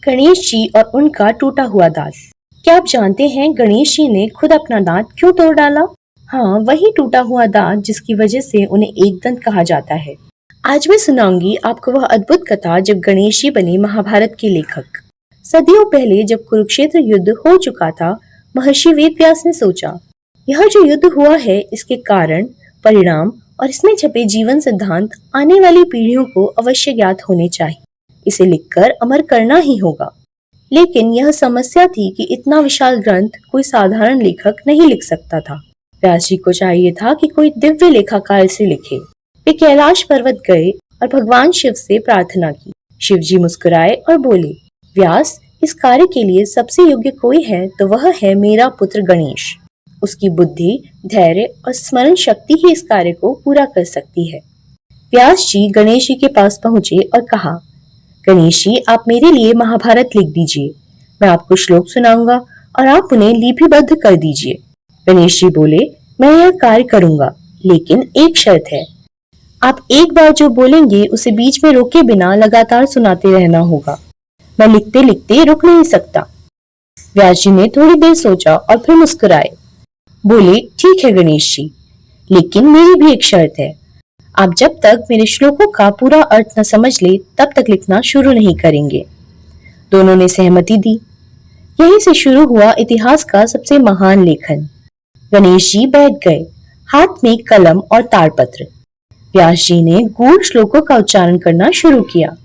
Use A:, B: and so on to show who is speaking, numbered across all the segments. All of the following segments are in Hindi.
A: गणेश जी और उनका टूटा हुआ दांत। क्या आप जानते हैं गणेश जी ने खुद अपना दांत क्यों तोड़ डाला? हाँ, वही टूटा हुआ दांत जिसकी वजह से उन्हें एकदंत कहा जाता है। आज मैं सुनाऊंगी आपको वह अद्भुत कथा जब गणेश जी बने महाभारत के लेखक। सदियों पहले जब कुरुक्षेत्र युद्ध हो चुका था, महर्षि वेदव्यास ने सोचा, यह जो युद्ध हुआ है इसके कारण, परिणाम और इसमें छपे जीवन सिद्धांत आने वाली पीढ़ियों को अवश्य ज्ञात होने चाहिए। इसे लिखकर अमर करना ही होगा। लेकिन यह समस्या थी कि इतना विशाल ग्रंथ कोई साधारण लेखक नहीं लिख सकता था। व्यास जी को चाहिए था कि कोई दिव्य लेखाकार इसे लिखे। वे कैलाश पर्वत गए और भगवान शिव से प्रार्थना की। शिव जी मुस्कुराए और बोले, व्यास, इस कार्य के लिए सबसे योग्य कोई है तो वह है मेरा पुत्र गणेश। उसकी बुद्धि, धैर्य और स्मरण शक्ति ही इस कार्य को पूरा कर सकती है। व्यास जी गणेश जी के पास पहुंचे और कहा, गणेश जी, आप मेरे लिए महाभारत लिख दीजिए। मैं आपको श्लोक सुनाऊंगा और आप उन्हें लिपिबद्ध कर दीजिए। गणेश जी बोले, मैं यह कार्य करूंगा, लेकिन एक शर्त है। आप एक बार जो बोलेंगे उसे बीच में रोके बिना लगातार सुनाते रहना होगा। मैं लिखते लिखते रुक नहीं सकता। व्यास जी ने थोड़ी देर सोचा और फिर मुस्कुराए। बोले, ठीक है गणेश जी, लेकिन मेरी भी एक शर्त है। आप जब तक मेरे श्लोकों का पूरा अर्थ न समझ ले तब तक लिखना शुरू नहीं करेंगे। दोनों ने सहमति दी। यहीं से शुरू हुआ इतिहास का सबसे महान लेखन। गणेश जी बैठ गए, हाथ में कलम और ताड़पत्र। व्यास जी ने गूढ़ श्लोकों का उच्चारण करना शुरू किया।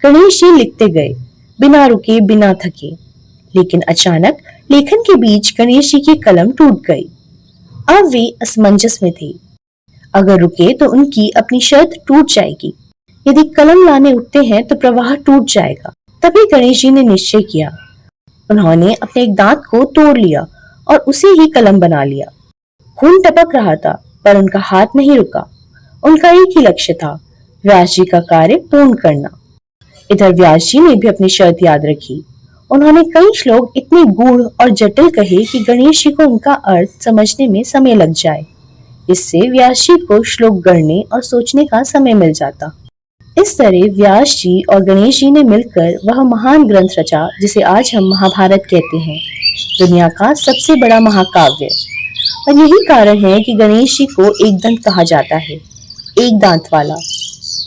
A: गणेश जी लिखते गए, बिना रुके, बिना थके। लेकिन अचानक लेखन के बीच गणेश जी की कलम टूट गई। अब वे असमंजस में थे। अगर रुके तो उनकी अपनी शर्त टूट जाएगी। यदि कलम लाने उठते हैं तो प्रवाह टूट जाएगा। तभी गणेश जी ने निश्चय किया। उन्होंने अपने एक दांत को तोड़ लिया और उसे ही कलम बना लिया। खून टपक रहा था, पर उनका हाथ नहीं रुका। उनका एक ही लक्ष्य था, व्यास जी का कार्य पूर्ण करना। इधर व्यास जी ने भी अपनी शर्त याद रखी। उन्होंने कई श्लोक इतने गूढ़ और जटिल कहे कि गणेश जी को उनका अर्थ समझने में समय लग जाए। इससे व्यास जी को श्लोक गढ़ने और सोचने का समय मिल जाता। इस तरह व्यास जी और गणेश जी ने मिलकर वह महान ग्रंथ रचा जिसे आज हम महाभारत कहते हैं, दुनिया का सबसे बड़ा महाकाव्य। और यही कारण है कि गणेश जी को एकदंत कहा जाता है, एक दांत वाला।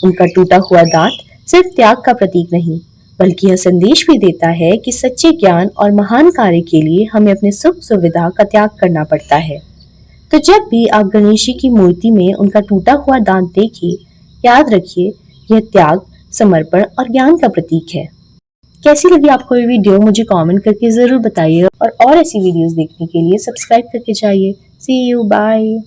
A: उनका टूटा हुआ दांत सिर्फ त्याग का प्रतीक नहीं, बल्कि यह संदेश भी देता है कि सच्चे ज्ञान और महान कार्य के लिए हमें अपने सुख सुविधा का त्याग करना पड़ता है। तो जब भी आप गणेश जी की मूर्ति में उनका टूटा हुआ दांत देखिए, याद रखिए, यह त्याग, समर्पण और ज्ञान का प्रतीक है। कैसी लगी आपको ये वीडियो मुझे कमेंट करके जरूर बताइए और ऐसी वीडियोस देखने के लिए सब्सक्राइब करके जाइए। सी यू, बाय।